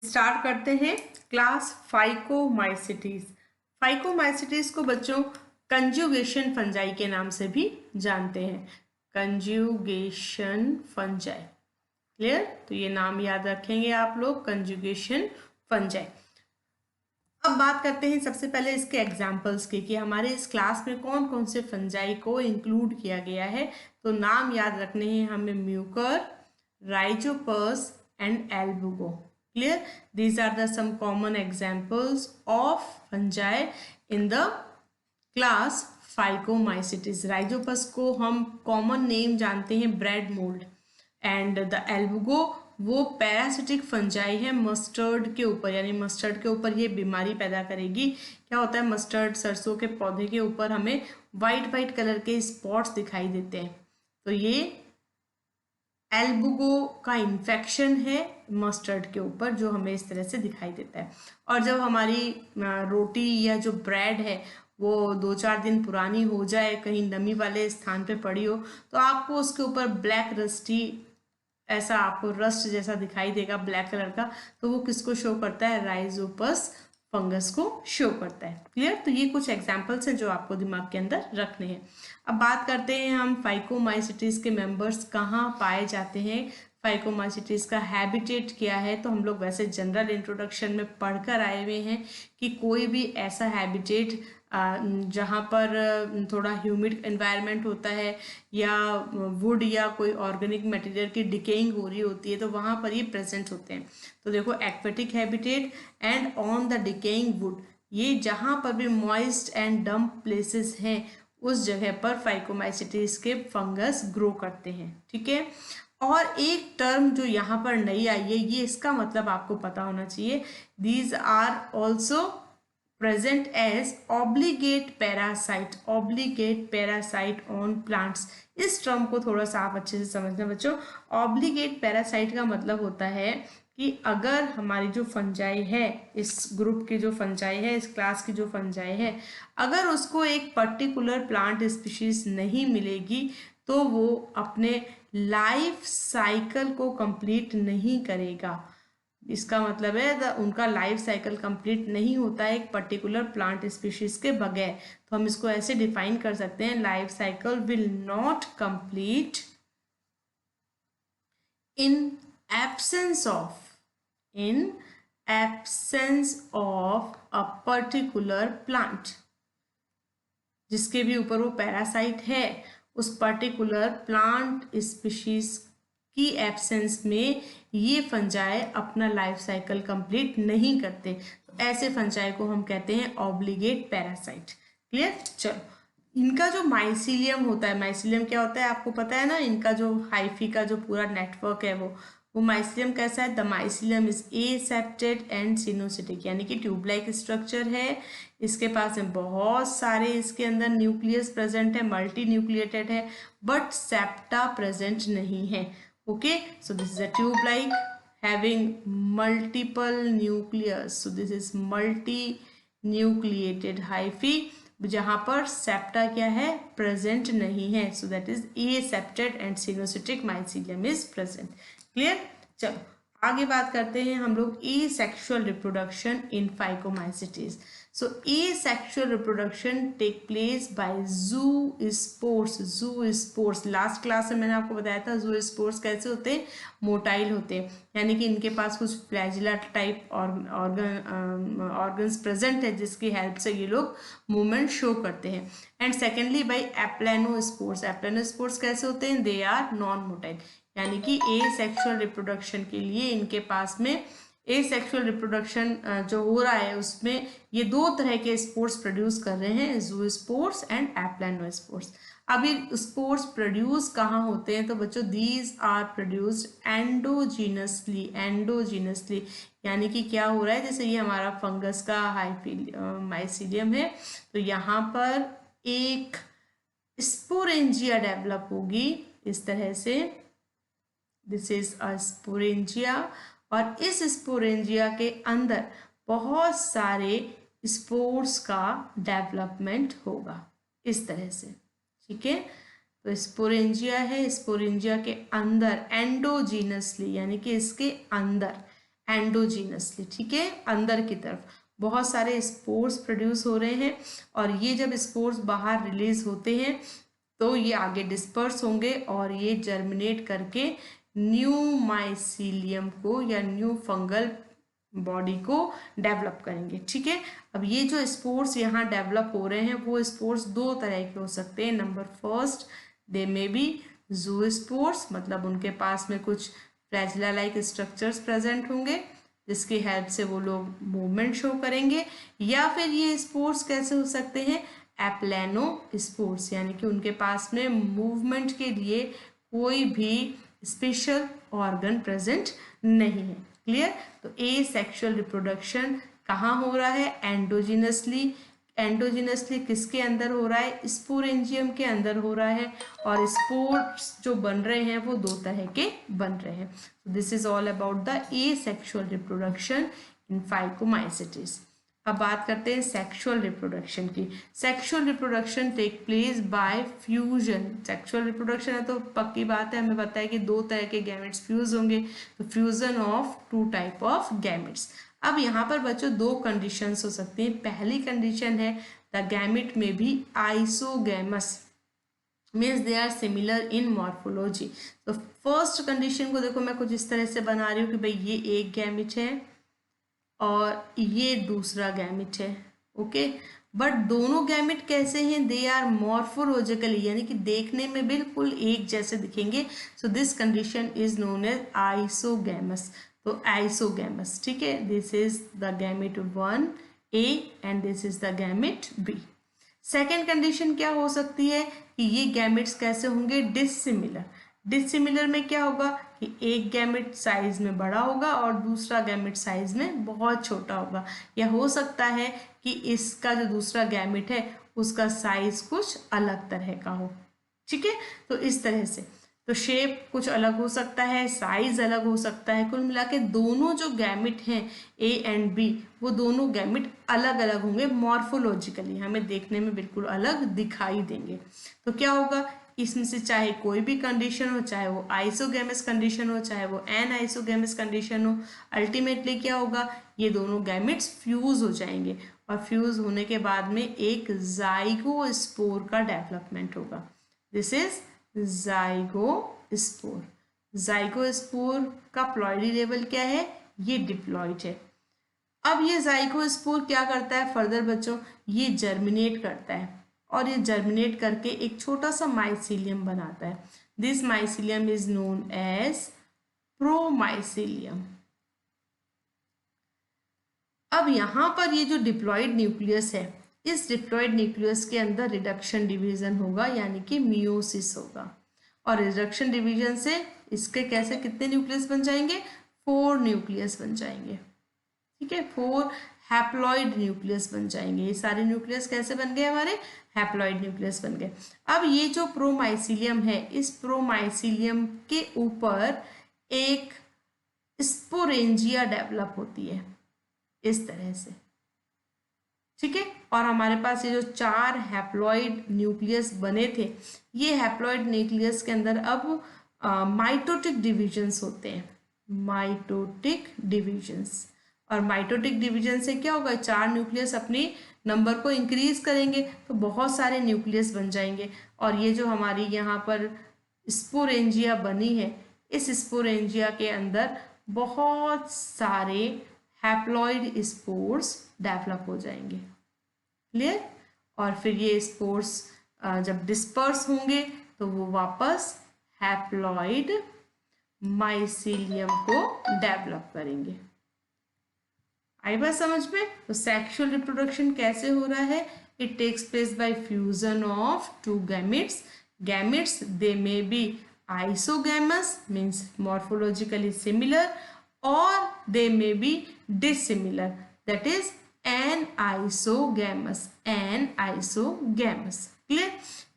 Start करते हैं class phycomycetes. Phycomycetes को बच्चों कंजुगेशन फंजाई के नाम से भी जानते हैं। Conjugation fungi, clear? तो ये नाम याद रखेंगे आप लोग, कंजुगेशन फंजाई। अब बात करते हैं सबसे पहले इसके एग्जाम्पल्स की कि हमारे इस क्लास में कौन कौन से फंजाई को इंक्लूड किया गया है। तो नाम याद रखने हैं हमें, Mucor, Rhizopus and Albugo. Clear? These are the some common examples of fungi in the class Phycomycetes. Rhizopus को हम common name जानते हैं bread mold, and the albugo वो पैरासिटिक फंजाई है मस्टर्ड के ऊपर, यानी मस्टर्ड के ऊपर ये बीमारी पैदा करेगी। क्या होता है, मस्टर्ड सरसों के पौधे के ऊपर हमें वाइट वाइट कलर के स्पॉट्स दिखाई देते हैं, तो ये एल्बुगो का इन्फेक्शन है मस्टर्ड के ऊपर जो हमें इस तरह से दिखाई देता है। और जब हमारी रोटी या जो ब्रेड है वो 2-4 दिन पुरानी हो जाए, कहीं नमी वाले स्थान पे पड़ी हो, तो आपको उसके ऊपर ब्लैक रस्टी, ऐसा आपको रस्ट जैसा दिखाई देगा ब्लैक कलर का, तो वो किसको शो करता है, राइजोपस फंगस को शो करता है। क्लियर? तो ये कुछ एग्जांपल्स हैं जो आपको दिमाग के अंदर रखने हैं। अब बात करते हैं हम फाइकोमाइसिटीज के मेंबर्स कहाँ पाए जाते हैं, फाइकोमाइसिटीज का हैबिटेट क्या है। तो हम लोग वैसे जनरल इंट्रोडक्शन में पढ़कर आए हुए हैं कि कोई भी ऐसा हैबिटेट जहाँ पर थोड़ा ह्यूमिड एनवायरनमेंट होता है या वुड या कोई ऑर्गेनिक मटेरियल की डिकेइंग हो रही होती है, तो वहाँ पर ये प्रेजेंट होते हैं। तो देखो, aquatic habitat and on the decaying would, ये जहाँ पर भी मॉइस्ट एंड डम्प प्लेसेस हैं उस जगह पर फाइकोमाइसिटीज के फंगस ग्रो करते हैं। ठीक है? और एक टर्म जो यहाँ पर नई आई है, ये इसका मतलब आपको पता होना चाहिए, these are also present as obligate parasite on plants. इस टर्म को थोड़ा सा आप अच्छे से समझना बच्चों। ऑब्लिगेट पैरासाइट का मतलब होता है कि अगर हमारी जो फंजाई है, इस ग्रुप की जो फंजाई है, इस क्लास की जो फंजाई है, अगर उसको एक पर्टिकुलर प्लांट स्पीशीज नहीं मिलेगी तो वो अपने लाइफ साइकिल को कंप्लीट नहीं करेगा। इसका मतलब है उनका लाइफ साइकिल कंप्लीट नहीं होता है एक पर्टिकुलर प्लांट स्पीशीज के बगैर। तो हम इसको ऐसे डिफाइन कर सकते हैं, life cycle will not complete in absence of a particular plant. जिसके भी ऊपर वो पैरासाइट है, उस पर्टिकुलर प्लांट स्पीशीज की एब्सेंस में ये फंजाई अपना लाइफ साइकिल कंप्लीट नहीं करते, तो ऐसे फंजाई को हम कहते हैं ऑब्लिगेट पैरासाइट। क्लियर? चलो, इनका जो माइसीलियम होता है, माइसीलियम क्या होता है आपको पता है ना, इनका जो हाइफी का जो पूरा नेटवर्क है वो माइसीलियम कैसा है, the mycelium is aseptate and coenocytic, यानी कि ट्यूब लाइक स्ट्रक्चर है। इसके पास में बहुत सारे इसके अंदर न्यूक्लियस प्रेजेंट है, मल्टी न्यूक्लिएटेड है, बट सेप्टा प्रेजेंट नहीं है। Okay, so this is a tube like having multiple nucleus, so this is multi nucleated hyphae, जहां पर सेप्टा क्या है, प्रेजेंट नहीं है, so that is aseptate and coenocytic mycelium is present. Clear? चलो आगे बात करते हैं हम लोग asexual reproduction in Phycomycetes. So asexual reproduction take place by zoospores. Last class में मैंने आपको बताया था ज़ूस्पोर्स कैसे होते हैं, मोटाइल होते हैं, यानी कि इनके पास कुछ फ्लैजिला टाइप ऑर्गन्स प्रेजेंट है जिसकी हेल्प से ये लोग मूवमेंट शो करते हैं। And secondly by aplanospores. Aplanospores कैसे होते हैं, दे आर नॉन मोटाइल, यानी कि एसेक्सुअल रिप्रोडक्शन के लिए इनके पास में एसेक्सुअल रिप्रोडक्शन जो हो रहा है उसमें ये दो तरह के स्पोर्स प्रोड्यूस कर रहे हैं, ज़ूस्पोर्स एंड एप्लेनोस्पोर्स। अब ये स्पोर्स प्रोड्यूस कहाँ होते हैं, तो बच्चों दीज आर प्रोड्यूस्ड एंडोजीनसली, यानी कि क्या हो रहा है, जैसे ये हमारा फंगस का माइसीलियम है, तो यहाँ पर एक स्पोरेंजिया डेवलप होगी इस तरह से, दिस इज अ स्पोरेंजिया, और इस स्पोरेंजिया के अंदर बहुत सारे स्पोर्स का डेवलपमेंट होगा इस तरह से। ठीक है? तो स्पोरेंजिया है, स्पोरेंजिया के अंदर एंडोजीनसली, यानी कि इसके अंदर एंडोजीनसली, ठीक है, अंदर की तरफ बहुत सारे स्पोर्स प्रोड्यूस हो रहे हैं और ये जब स्पोर्स बाहर रिलीज होते हैं तो ये आगे डिस्पर्स होंगे और ये जर्मिनेट करके न्यू माइसीलियम को या न्यू फंगल बॉडी को डेवलप करेंगे, ठीक है। अब ये जो स्पोर्स यहाँ डेवलप हो रहे हैं वो स्पोर्स दो तरह के हो सकते हैं। Number first, they may be zoospores, मतलब उनके पास में कुछ फ्लैजिला लाइक स्ट्रक्चर्स प्रेजेंट होंगे जिसकी हेल्प से वो लोग मूवमेंट शो करेंगे। या फिर ये स्पोर्स कैसे हो सकते हैं, एप्लेनो स्पोर्स, यानी कि उनके पास में मूवमेंट के लिए कोई भी स्पेशल ऑर्गन प्रेजेंट नहीं है। क्लियर। तो ए सेक्सुअल रिप्रोडक्शन कहाँ हो रहा है, एंडोजिनसली। एंडोजिनसली किसके अंदर हो रहा है, स्पोरेंजियम के अंदर हो रहा है और स्पोर्स जो बन रहे हैं वो दो तरह के बन रहे हैं। This is all about the asexual reproduction in phycomycetes. अब बात करते हैं सेक्सुअल रिप्रोडक्शन की। Sexual reproduction take place by fusion. Sexual reproduction है तो पक्की बात है, हमें पता है कि दो तरह के गैमेट्स फ्यूज होंगे, तो fusion of two type of gametes. अब यहाँ पर बच्चों दो कंडीशंस हो सकती हैं। पहली कंडीशन है द गैमेट में भी isogamous, means they are similar in morphology. तो फर्स्ट कंडीशन को देखो मैं कुछ इस तरह से बना रही हूँ कि भाई ये एक गैमेट है और ये दूसरा गैमेट है, ओके। बट दोनों गैमेट कैसे हैं, दे आर मॉर्फोलॉजिकली, यानी कि देखने में बिल्कुल एक जैसे दिखेंगे। So this condition is known as isogamous. तो आइसोगैमस, ठीक है, this is the gamete 1A and this is the gamete B। Second condition क्या हो सकती है कि ये गैमेट्स कैसे होंगे, डिसिमिलर। डिसिमिलर में क्या होगा कि एक गैमेट साइज में बड़ा होगा और दूसरा गैमेट साइज में बहुत छोटा होगा, या हो सकता है कि इसका जो दूसरा गैमेट है उसका साइज कुछ अलग तरह का हो, ठीक है। तो इस तरह से तो शेप कुछ अलग हो सकता है, साइज अलग हो सकता है। कुल मिला के दोनों जो गैमेट हैं A एंड B, वो दोनों गैमेट अलग अलग होंगे मॉर्फोलॉजिकली, हमें देखने में बिल्कुल अलग दिखाई देंगे। तो क्या होगा, इसमें से चाहे कोई भी कंडीशन हो, चाहे वो आइसोगैमस कंडीशन हो, चाहे वो एन आइसोगैमस कंडीशन हो, अल्टीमेटली क्या होगा, ये दोनों गैमेट्स फ्यूज हो जाएंगे और फ्यूज होने के बाद में एक जाइगोस्पोर का डेवलपमेंट होगा। This is zygospore. जाइगोस्पोर का प्लॉइडी लेवल क्या है, ये डिप्लॉइड है। अब ये जाइगोस्पोर क्या करता है फर्दर बच्चों, ये जर्मिनेट करता है और ये जर्मिनेट करके एक छोटा सा माइसीलियम बनाता है। This mycelium is known as promycelium. अब यहाँ पर ये जो डिप्लॉइड न्यूक्लियस है, इस डिप्लॉइड न्यूक्लियस के अंदर रिडक्शन डिवीजन होगा, यानी कि मियोसिस होगा। और रिडक्शन डिवीजन से इसके कैसे कितने न्यूक्लियस बन जाएंगे, 4 न्यूक्लियस बन जाएंगे, ठीक है, 4 हैप्लॉइड न्यूक्लियस बन जाएंगे। ये सारे न्यूक्लियस कैसे बन गए, हमारे हैप्लॉइड न्यूक्लियस बन गए। अब ये जो प्रोमाइसीलियम है, इस प्रोमाइसीलियम के ऊपर एक स्पोरेंजिया डेवलप होती है इस तरह से, ठीक है। और हमारे पास ये जो 4 हैप्लॉइड न्यूक्लियस बने थे, ये हैप्लॉइड न्यूक्लियस के अंदर अब माइटोटिक डिविजन्स होते हैं, माइटोटिक डिविजन्स। और माइटोटिक डिवीजन से क्या होगा, 4 न्यूक्लियस अपनी नंबर को इंक्रीज करेंगे तो बहुत सारे न्यूक्लियस बन जाएंगे। और ये जो हमारी यहाँ पर स्पोरेंजिया बनी है, इस स्पोरेंजिया के अंदर बहुत सारे हैप्लॉइड स्पोर्स डेवलप हो जाएंगे, क्लियर। और फिर ये स्पोर्स जब डिस्पर्स होंगे तो वो वापस हैप्लॉइड माइसीलियम को डेवलप करेंगे। आई बात समझ में। तो सेक्सुअल रिप्रोडक्शन कैसे हो रहा है, it takes place by fusion of 2 gametes. Gametes they may be isogamous, means morphologically similar, और they may be dissimilar, that is anisogamous, anisogamous, clear.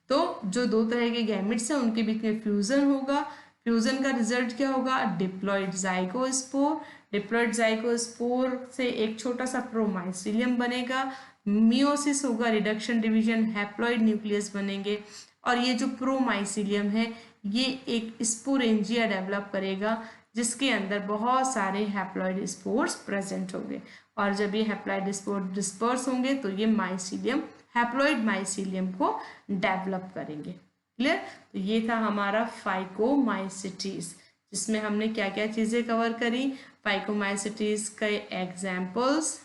तो जो दो तरह के गैमेट्स हैं उनके बीच में फ्यूजन होगा। फ्यूजन का रिजल्ट क्या होगा, डिप्लॉइड जाइगोस्पोर। डिप्लॉइड जाइगोस्पोर से एक छोटा सा प्रोमाइसीलियम बनेगा, मियोसिस होगा, रिडक्शन डिवीजन, हैप्लॉइड न्यूक्लियस बनेंगे। और ये जो प्रोमाइसीलियम है ये एक स्पोरेंजिया डेवलप करेगा जिसके अंदर बहुत सारे हैप्लॉइड स्पोर्स प्रेजेंट होंगे, और जब ये हैप्लॉइड स्पोर डिस्पर्स होंगे तो ये माइसीलियम, हैप्लॉइड माइसीलियम को डेवलप करेंगे। क्लियर? तो ये था हमारा फाइकोमाइसिटीज, जिसमें हमने क्या क्या चीजें कवर करी। फाइकोमाइसिटीज के एग्जाम्पल्स,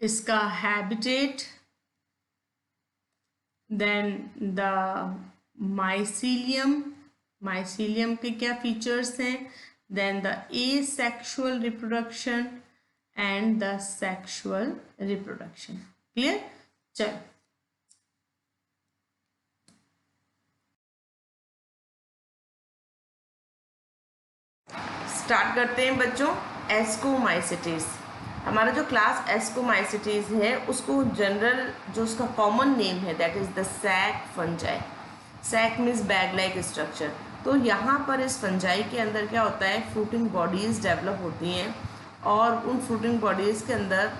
इसका habitat, then the mycelium, mycelium के क्या फीचर्स हैं, then the asexual reproduction and the sexual reproduction. Clear? चलो स्टार्ट करते हैं बच्चों। एस्कोमाइसिटीज, हमारा जो क्लास एस्कोमाइसिटीज है उसको जनरल जो उसका कॉमन नेम है that is the sac fungi. Sac means bag like structure. तो यहाँ पर इस फंजाई के अंदर क्या होता है, फ्रूटिंग बॉडीज डेवलप होती हैं और उन फ्रूटिंग बॉडीज़ के अंदर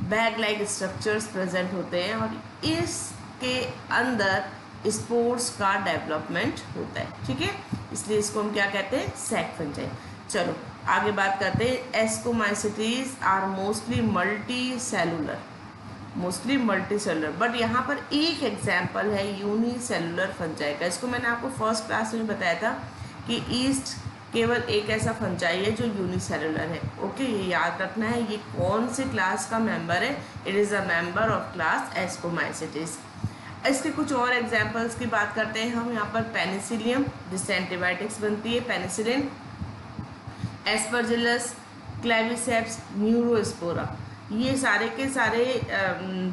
बैग लाइक स्ट्रक्चर्स प्रेजेंट होते हैं और इसके अंदर स्पोर्स का डेवलपमेंट होता है। ठीक है, इसलिए इसको हम क्या कहते हैं, सैक फंजाई। चलो आगे बात करते हैं। Ascomycetes are mostly multicellular, mostly multicellular, but यहाँ पर एक एग्जाम्पल है यूनिसेलुलर फंजाई का। इसको मैंने आपको फर्स्ट क्लास में बताया था कि ईस्ट केवल एक ऐसा फंजाई है जो यूनिसेलुलर है। ओके, ये याद रखना है। ये कौन से क्लास का मेंबर है? It is a member of class ascomycetes. इसके कुछ और एग्जाम्पल्स की बात करते हैं हम। यहाँ पर पेनिसिलियम, जिससे एंटीबायोटिक्स बनती है, पेनिसिलिन, एस्परजिलस, क्लेविसेप्स, न्यूरोस्पोरा, ये सारे के सारे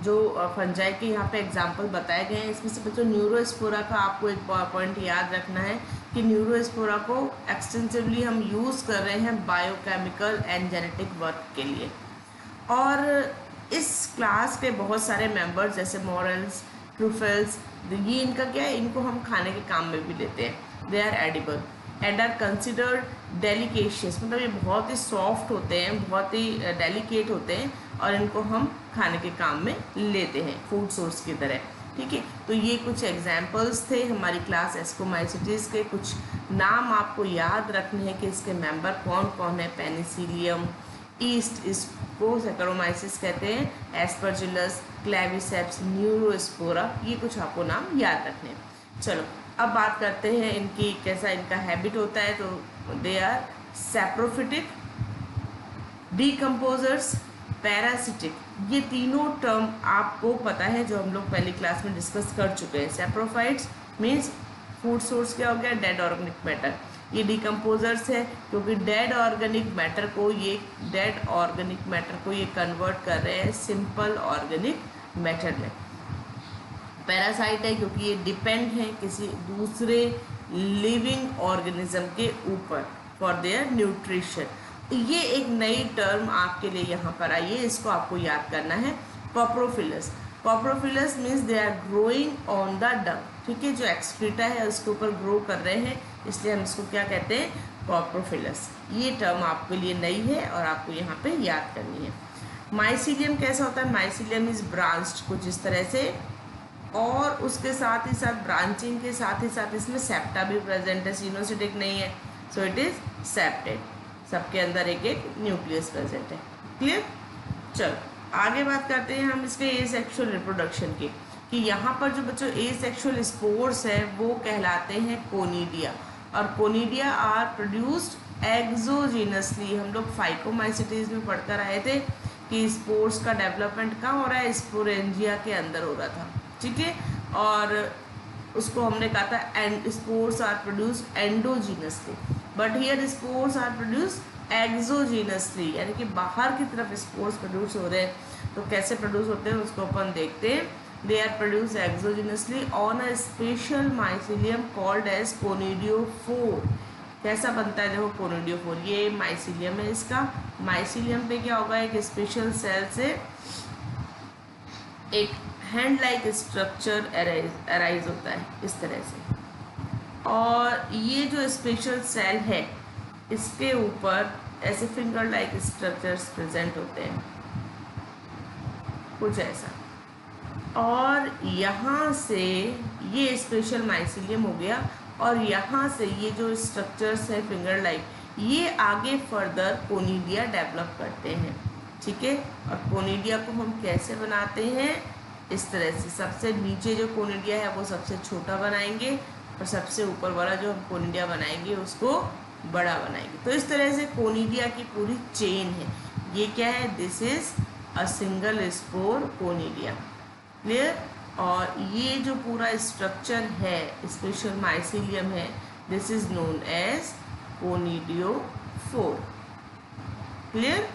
जो फंजाई के यहाँ पे एग्जाम्पल बताए गए हैं। इसमें से बच्चों न्यूरोस्पोरा का आपको एक पॉइंट याद रखना है कि न्यूरोस्पोरा को एक्सटेंसिवली हम यूज़ कर रहे हैं बायोकेमिकल एंड जेनेटिक वर्क के लिए। और इस क्लास के बहुत सारे मेंबर्स जैसे मॉरल्स, ट्रूफेल्स, ये इनका क्या है, इनको हम खाने के काम में भी लेते हैं। They are edible and are considered delicious, मतलब ये बहुत ही सॉफ्ट होते हैं, बहुत ही डेलिकेट होते हैं और इनको हम खाने के काम में लेते हैं फूड सोर्स की तरह। ठीक है, तो ये कुछ एग्जाम्पल्स थे हमारी क्लास एस्कोमाइसिटीज के। कुछ नाम आपको याद रखने हैं कि इसके मेंबर कौन कौन है। पेनिसिलियम, ईस्ट इसको सैकरोमाइसिस कहते हैं, एस्परजिलस, क्लेविसेप्स, न्यूरोस्पोरा, ये कुछ आपको नाम याद रखने हैं। चलो अब बात करते हैं इनकी कैसा इनका हैबिट होता है। तो they are saprophytic, decomposers, parasitic. ये तीनों टर्म आपको पता है जो हम लोग पहली क्लास में डिस्कस कर चुके हैं। सैप्रोफाइट्स मीन्स फूड सोर्स क्या हो गया, डेड ऑर्गेनिक मैटर। ये डिकम्पोजर्स है क्योंकि डेड ऑर्गेनिक मैटर को ये कन्वर्ट कर रहे हैं सिंपल ऑर्गेनिक मैटर में। पैरासाइट है क्योंकि ये डिपेंड है किसी दूसरे लिविंग ऑर्गेनिज्म के ऊपर फॉर देयर न्यूट्रिशन। ये एक नई टर्म आपके लिए यहाँ पर आई है, इसको आपको याद करना है। Coprophilous, coprophilous means they are growing on the dung. ठीक है, जो एक्सक्रीटा है उसके ऊपर ग्रो कर रहे हैं, इसलिए हम इसको क्या कहते हैं, कॉप्रोफिलस। ये टर्म आपके लिए नई है और आपको यहाँ पे याद करनी है। माइसीलियम कैसा होता है, माइसीलियम इज ब्रांच्ड कुछ इस तरह से, और उसके साथ ही साथ ब्रांचिंग के साथ ही साथ इसमें सेप्टा भी प्रेजेंट है, सिनोसिटिक नहीं है, सो इट इज सेप्टेड। सबके अंदर एक एक न्यूक्लियस प्रेजेंट है। क्लियर? चलो आगे बात करते हैं हम इसके एसेक्सुअल रिप्रोडक्शन की, कि यहाँ पर जो बच्चों एसेक्सुअल स्पोर्स है वो कहलाते हैं कोनिडिया, और कोनिडिया आर प्रोड्यूस्ड एक्सोजीनसली। हम लोग फाइकोमाइसिटीज में पढ़कर आए थे कि स्पोर्स का डेवलपमेंट कहाँ हो रहा है, स्पोरेंजिया के अंदर हो रहा था। ठीक है, और उसको हमने कहा था and spores are produce endogenously, but here spores are produce exogenously, यानी कि बाहर की तरफ स्पोर्स प्रोड्यूस हो रहे हैं। तो कैसे प्रोड्यूस होते हैं उसको अपन देखते हैं। They are produce exogenously on a special mycelium called as conidiophore. कैसा बनता है देखो कोनिडियोफोर, ये माइसीलियम है इसका। माइसीलियम पे क्या होगा, एक स्पेशल सेल से एक हैंड लाइक स्ट्रक्चर अराइज होता है इस तरह से, और ये जो स्पेशल सेल है इसके ऊपर ऐसे फिंगर लाइक स्ट्रक्चर्स प्रेजेंट होते हैं कुछ ऐसा, और यहाँ से ये स्पेशल माइसीलियम हो गया और यहाँ से ये जो स्ट्रक्चर्स है फिंगर लाइक, ये आगे फर्दर कोनिडिया डेवलप करते हैं, ठीक है। और कोनिडिया को हम कैसे बनाते हैं, इस तरह से सबसे नीचे जो कोनिडिया है वो सबसे छोटा बनाएंगे और सबसे ऊपर वाला जो हम कोनिडिया बनाएंगे उसको बड़ा बनाएंगे। तो इस तरह से कोनिडिया की पूरी चेन है। ये क्या है, this is a single spore conidia, clear. और ये जो पूरा स्ट्रक्चर है, स्पेशल माइसीलियम है, this is known as conidiophore, clear.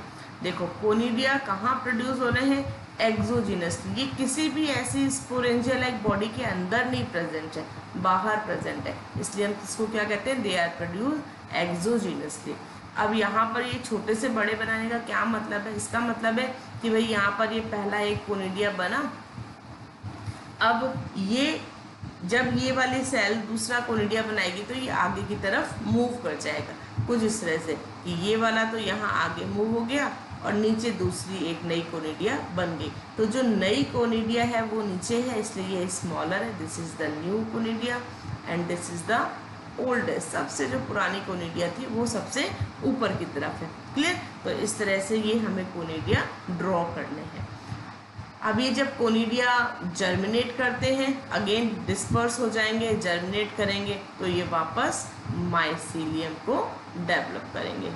देखो कोनिडिया कहाँ प्रोड्यूस हो रहे हैं, एक्सोजिनसली। ये किसी भी ऐसी स्पोरेंजिया लाइक बॉडी के अंदर नहीं प्रेजेंट है, बाहर प्रेजेंट है, इसलिए हम इसको क्या कहते हैं, दे आर प्रोड्यूस एक्सोजिनसली। अब यहाँ पर ये छोटे से बड़े बनाने का क्या मतलब है, इसका मतलब है कि भाई यहाँ पर ये पहला एक कोनिडिया बना, अब ये जब ये वाली सेल दूसरा कोनिडिया बनाएगी तो ये आगे की तरफ मूव कर जाएगा, कुछ इस तरह से कि ये वाला तो यहाँ आगे मूव हो गया और नीचे दूसरी एक नई कोनिडिया बन गई। तो जो नई कोनिडिया है वो नीचे है, इसलिए ये स्मॉलर है, this is the new conidia and this is the oldest. सबसे जो पुरानी कोनिडिया थी वो सबसे ऊपर की तरफ है, क्लियर। तो इस तरह से ये हमें कोनिडिया ड्रॉ करने हैं। अब ये जब कोनिडिया जर्मिनेट करते हैं, अगेन डिस्पर्स हो जाएंगे, जर्मिनेट करेंगे तो ये वापस माइसीलियम को डेवलप करेंगे।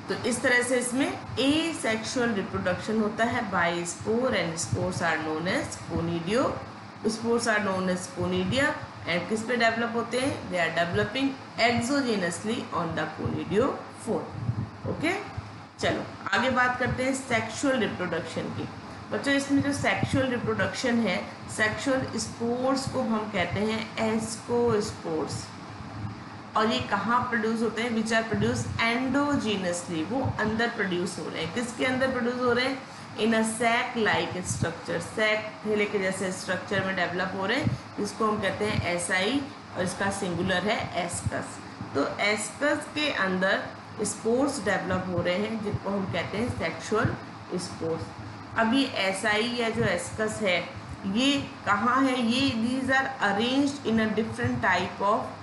तो इस तरह से इसमें एसेक्सुअल रिप्रोडक्शन होता है by spore and spores are known as conidia, spores are known as conidia and किस पे डेवलप होते हैं, they are developing exogenously on the conidiophore, okay. चलो आगे बात करते हैं सेक्सुअल रिप्रोडक्शन की। बच्चों इसमें जो सेक्सुअल रिप्रोडक्शन है, सेक्सुअल स्पोर्स को हम कहते हैं एस्कोस्पोर्स, और ये कहाँ प्रोड्यूस होते हैं, विच आर प्रोड्यूस एंडोजीनसली, वो अंदर प्रोड्यूस हो रहे हैं। किसके अंदर प्रोड्यूस हो रहे हैं, इन अ सैक लाइक स्ट्रक्चर, सैक थैले के जैसे स्ट्रक्चर में डेवलप हो रहे हैं, जिसको हम कहते हैं एसाई और इसका सिंगुलर है एस्कस। तो एस्कस के अंदर स्पोर्स डेवलप हो रहे हैं जिनको हम कहते हैं सेक्सुअल स्पोर्स। अब ये एसाई या जो एस्कस है ये कहाँ है, ये these are arranged in a different type of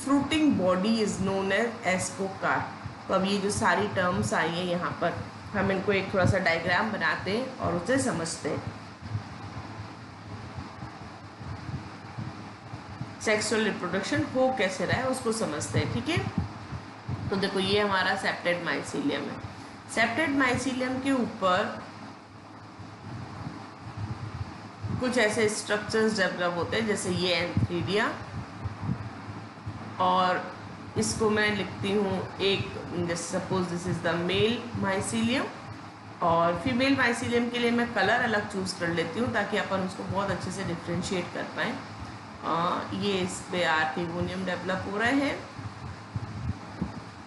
fruiting body is known as ascocarp. तो अब ये जो सारी टर्म्स आई हैं यहाँ पर, हम इनको एक थोड़ा सा डायग्राम बनाते हैं और उसे समझते हैं। सेक्सुअल रिप्रोडक्शन हो कैसे रहा है उसको समझते हैं, ठीक है। तो देखो ये हमारा सेप्टेड माइसीलियम है। सेप्टेड माइसीलियम के ऊपर कुछ ऐसे स्ट्रक्चर्स डेवलप होते हैं, जैसे ये एंथ्रीडिया, और इसको मैं लिखती हूँ एक, जैसे suppose this is the male mycelium, और फीमेल माइसीलियम के लिए मैं कलर अलग चूज़ कर लेती हूँ ताकि अपन उसको बहुत अच्छे से डिफ्रेंशिएट कर पाएँ। ये इस पे आर्किगोनियम डेवलप हो रहे हैं,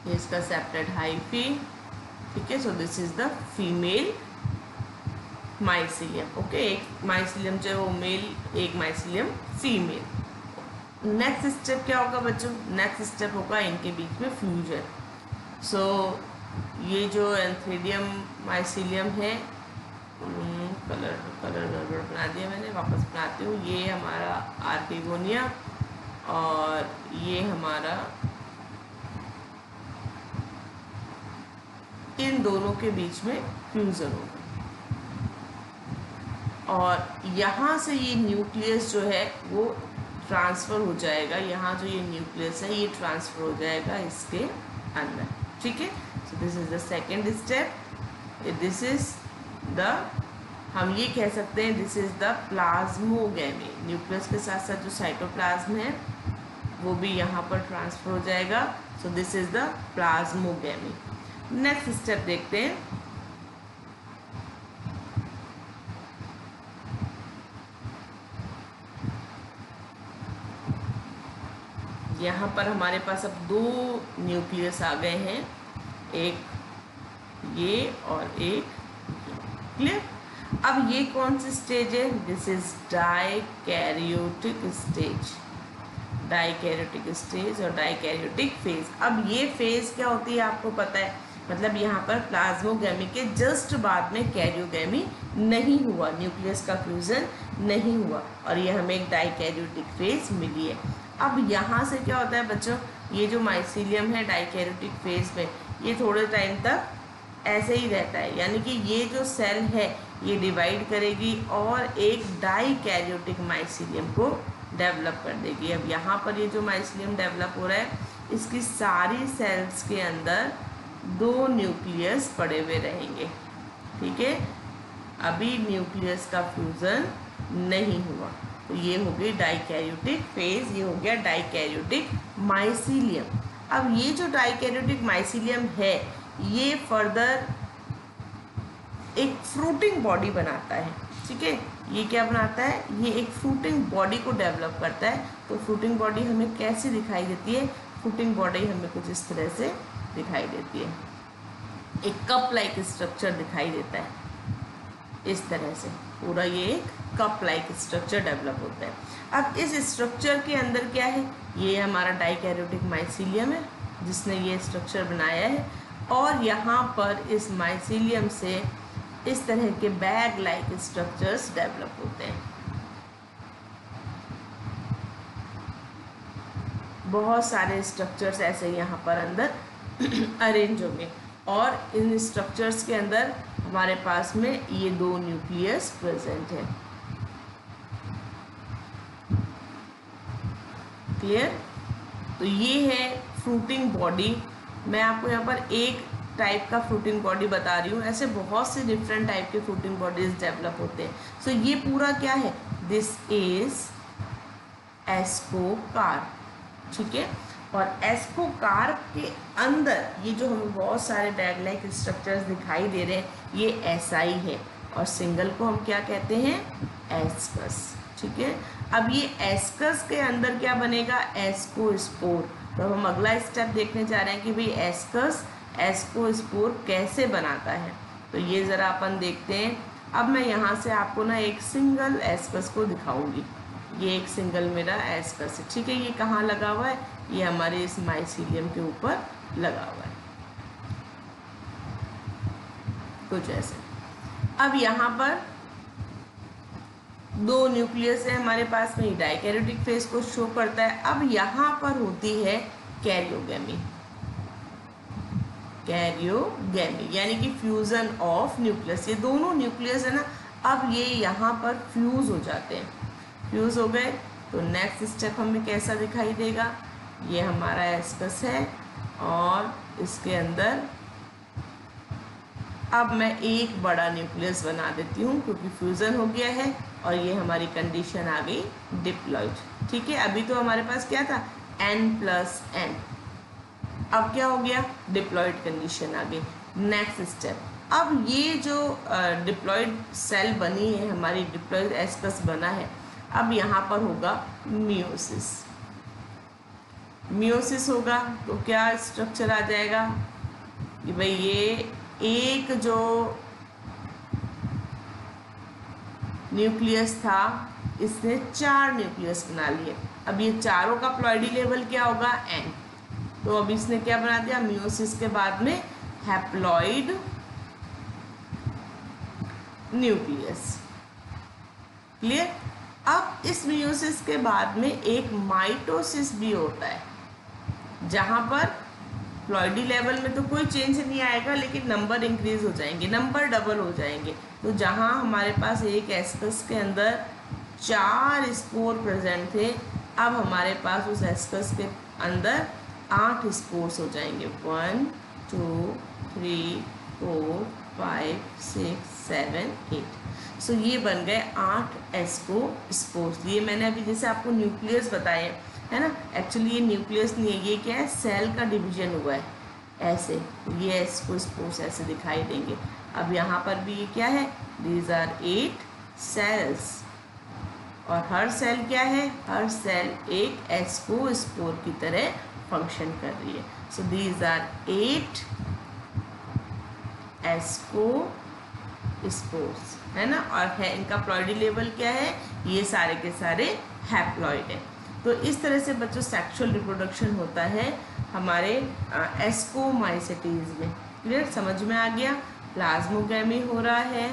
ये इसका सेप्टेड हाइफी, ठीक है। सो this is the female mycelium, okay. एक माइसीलियम जो है वो मेल, एक माइसीलियम फीमेल। नेक्स्ट स्टेप क्या होगा बच्चों, नेक्स्ट स्टेप होगा इनके बीच में फ्यूजन। सो ये जो एंथ्रीडियम माइसीलियम है, कलर गड़बड़ बना दिया मैंने, वापस बनाती हूँ। ये हमारा आर्किगोनिया और ये हमारा, इन दोनों के बीच में फ्यूजन होगा और यहाँ से ये न्यूक्लियस जो है वो ट्रांसफ़र हो जाएगा, यहाँ जो ये न्यूक्लियस है ये ट्रांसफ़र हो जाएगा इसके अंदर, ठीक है। सो this is the second step, this is the, हम ये कह सकते हैं this is the plasmogamy. Nucleus के साथ साथ जो साइटोप्लाज्म है वो भी यहाँ पर ट्रांसफ़र हो जाएगा। सो this is the plasmogamy. Next step देखते हैं, यहाँ पर हमारे पास अब दो न्यूक्लियस आ गए हैं, एक ये और एक, क्लियर। अब ये कौन सी स्टेज है, this is dikaryotic stage, dikaryotic stage और डाइकैरियोटिक फेज। अब ये फेज क्या होती है आपको पता है, मतलब यहाँ पर प्लाज्मोगैमी के जस्ट बाद में कैरियोगैमी नहीं हुआ, न्यूक्लियस का फ्यूजन नहीं हुआ, और ये हमें एक डाइकैरियोटिक फेज मिली है। अब यहाँ से क्या होता है बच्चों, ये जो माइसीलियम है डाइकैरियोटिक फेज में, ये थोड़े टाइम तक ऐसे ही रहता है, यानी कि ये जो सेल है ये डिवाइड करेगी और एक डाइकैरियोटिक माइसीलियम को डेवलप कर देगी। अब यहाँ पर ये जो माइसीलियम डेवलप हो रहा है, इसकी सारी सेल्स के अंदर 2 न्यूक्लियस पड़े हुए रहेंगे, ठीक है। अभी न्यूक्लियस का फ्यूजन नहीं हुआ, तो ये हो गई डाइकैरियोटिक फेज, ये हो गया डाइकैरियोटिक माइसीलियम। अब ये जो डाइकैरियोटिक माइसीलियम है ये फर्दर एक फ्रूटिंग बॉडी बनाता है, ठीक है। ये क्या बनाता है, ये एक फ्रूटिंग बॉडी को डेवलप करता है। तो फ्रूटिंग बॉडी हमें कैसे दिखाई देती है, फ्रूटिंग बॉडी हमें कुछ इस तरह से दिखाई देती है, एक कप लाइक स्ट्रक्चर दिखाई देता है, इस तरह से पूरा ये एक कप लाइक स्ट्रक्चर डेवलप होता है। अब इस स्ट्रक्चर के अंदर क्या है, ये हमारा डाइकैरियोटिक माइसीलियम है जिसने ये स्ट्रक्चर बनाया है, और यहाँ पर इस माइसीलियम से इस तरह के बैग लाइक स्ट्रक्चर्स डेवलप होते हैं। बहुत सारे स्ट्रक्चर्स ऐसे यहाँ पर अंदर अरेंज होंगे, और इन स्ट्रक्चर्स के अंदर हमारे पास में ये 2 न्यूक्लियस प्रेजेंट है। क्लियर? तो ये है फ्रूटिंग बॉडी। मैं आपको यहाँ पर एक टाइप का फ्रूटिंग बॉडी बता रही हूँ, ऐसे बहुत से डिफरेंट टाइप के फ्रूटिंग बॉडीज डेवलप होते हैं। सो ये पूरा क्या है, दिस इज एस्कोकार्प, ठीक है। और एस्कोकार्प के अंदर ये जो हमें बहुत सारे बैग लाइक स्ट्रक्चर्स दिखाई दे रहे हैं, ये एसाई है, और सिंगल को हम क्या कहते हैं, एस्कस, ठीक है। अब ये एस्कस के अंदर क्या बनेगा, एस्कोस्पोर। तो हम अगला स्टेप देखने जा रहे हैं कि भाई एस्कस एस्कोस्पोर कैसे बनाता है। तो ये ज़रा अपन देखते हैं। अब मैं यहाँ से आपको ना एक सिंगल एस्कस को दिखाऊंगी। ये एक सिंगल मेरा एस्कस है, ठीक है। ये कहाँ लगा हुआ है, ये हमारे इस माइसीलियम के ऊपर लगा हुआ है, कुछ ऐसे। अब यहाँ पर 2 न्यूक्लियस है हमारे पास में, डाइकैरियोटिक फेज को शो करता है। अब यहाँ पर होती है कैरियोगैमी, कैरियोगैमी यानी कि फ्यूजन ऑफ न्यूक्लियस। ये दोनों न्यूक्लियस है ना, अब ये यहाँ पर फ्यूज हो जाते हैं। फ्यूज हो गए तो नेक्स्ट स्टेप हमें कैसा दिखाई देगा, ये हमारा एस्कस है, और इसके अंदर अब मैं एक बड़ा न्यूक्लियस बना देती हूँ क्योंकि फ्यूज़न हो गया है, और ये हमारी कंडीशन आ गई डिप्लॉइड, ठीक है। अभी तो हमारे पास क्या था, n+n, अब क्या हो गया, डिप्लॉइड कंडीशन आ गई। नेक्स्ट स्टेप, अब ये जो डिप्लॉइड सेल बनी है हमारी, डिप्लॉइड एस्कस बना है, अब यहाँ पर होगा मियोसिस। मियोसिस होगा तो क्या स्ट्रक्चर आ जाएगा कि भाई ये एक जो न्यूक्लियस था इसने 4 न्यूक्लियस बना लिए। अब ये चारों का प्लॉइडी लेवल क्या होगा, n। तो अब इसने क्या बना दिया, मियोसिस के बाद में हैप्लॉइड न्यूक्लियस। क्लियर? अब इस मियोसिस के बाद में एक माइटोसिस भी होता है, जहाँ पर प्लॉइडी लेवल में तो कोई चेंज नहीं आएगा, लेकिन नंबर इंक्रीज हो जाएंगे, नंबर डबल हो जाएंगे। तो जहाँ हमारे पास एक एस्कस के अंदर 4 स्पोर प्रेजेंट थे, अब हमारे पास उस एस्कस के अंदर 8 स्पोर्स हो जाएंगे। 1 2 3 4 5 6 7 8। सो ये बन गए 8 एस्को स्पोर्स। ये मैंने अभी जैसे आपको न्यूक्लियस बताए है ना, एक्चुअली ये न्यूक्लियस नहीं है, ये क्या है, सेल का डिवीजन हुआ है ऐसे। ये एस्को स्पोर्स ऐसे दिखाई देंगे। अब यहाँ पर भी ये क्या है, दीज आर 8 सेल्स, और हर सेल क्या है, हर सेल एक एस्को स्पोर की तरह फंक्शन कर रही है। सो दीज आर 8 एस्को स्पोर्स, है ना, और है इनका प्लॉइडी लेवल क्या है, ये सारे के सारे हैप्लॉइड है। तो इस तरह से बच्चों सेक्सुअल रिप्रोडक्शन होता है हमारे एस्कोमाइसेटीज में। क्लियर, समझ में आ गया। प्लाज्मोगैमी हो रहा है।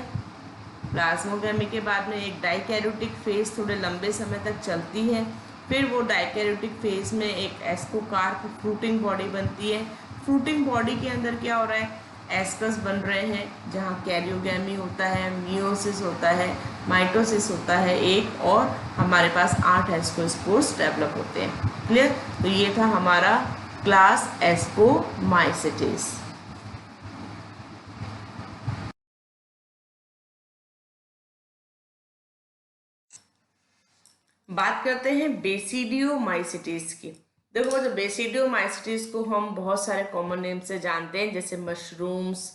प्लाज्मोगैमी के बाद में एक डाइकैरियोटिक फेज थोड़े लंबे समय तक चलती है। फिर वो डाइकैरियोटिक फेज में एक एस्कोकार्प फ्रूटिंग बॉडी बनती है। फ्रूटिंग बॉडी के अंदर क्या हो रहा है, एस्कस बन रहे हैं, जहाँ कैरियोगैमी होता है, मियोसिस होता है, माइटोसिस होता है एक, और हमारे पास 8 एस्कोस्पोर्स डेवलप होते हैं। क्लियर, तो ये था हमारा क्लास एस्कोमाइसिटिस। बात करते हैं बेसिडियोमाइसिटिस की। देखो, जो बेसिडियोमाइसिटिस को हम बहुत सारे कॉमन नेम से जानते हैं, जैसे mushrooms,